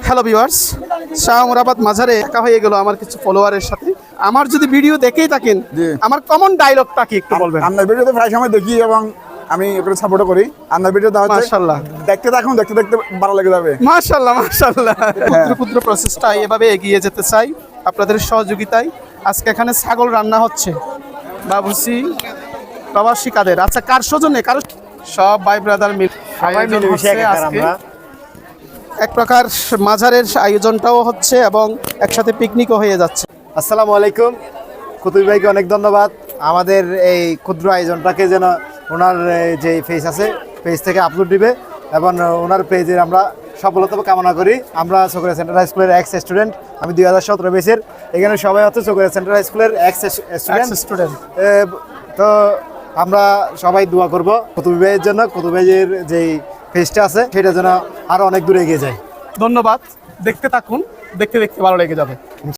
Hello viewers, Shah মুরাবাদ মাজারে একা হয়ে গেল আমার কিছু ফলোয়ারের সাথে। আমার যদি ভিডিও দেখেই থাকেন, জি। আমার কমন ডায়লগটা কি একটু বলবেন? আপনার ভিডিওতে প্রায় সময় দেখি এবং আমি একটু সাপোর্টও করি। আপনার ভিডিওটা হচ্ছে মাশাআল্লাহ। দেখতে থাকুন, দেখতে দেখতে ভালো লেগে যাবে। মাশাআল্লাহ মাশাআল্লাহ। ক্ষুদ্র ক্ষুদ্র প্রসেসটা এভাবে এগিয়ে যেতে চাই আপনাদের সহযোগিতায়। আজকে এখানে ছাগল রান্না হচ্ছে, বাবুর্চি প্রবাসী কাদের, আচ্ছা কার সৌজন্যে, কারো সব ভাই ব্রাদার মিলে আয়োজন হচ্ছে আজকে। এক প্রকার মাজারের আয়োজনটাও হচ্ছে এবং একসাথে পিকনিকও হয়ে যাচ্ছে। আসসালামু আলাইকুম। কুতুব ভাইকে অনেক ধন্যবাদ আমাদের এই ক্ষুদ্র আয়োজনটাকে যেন ওনার যে পেজ আছে পেজ থেকে আপলোড দিবে এবং ওনার পেজের আমরা সফলতা কামনা করি। আমরা চকরিয়া সেন্ট্রাল হাই স্কুলের এক্স স্টুডেন্ট, আমি 2017 বেসের। এখানে সবাই হচ্ছে চকরিয়া সেন্ট্রাল হাই স্কুলের এক্স স্টুডেন্ট। তো আমরা সবাই দোয়া করব কুতুব ভাইয়ের জন্য, কুতুব ভাইয়ের যেই পেজটা আছে সেটা যেন আরও অনেক দূরে এগিয়ে যায়। ধন্যবাদ, দেখতে থাকুন, দেখতে দেখতে ভালো লেগে যাবে।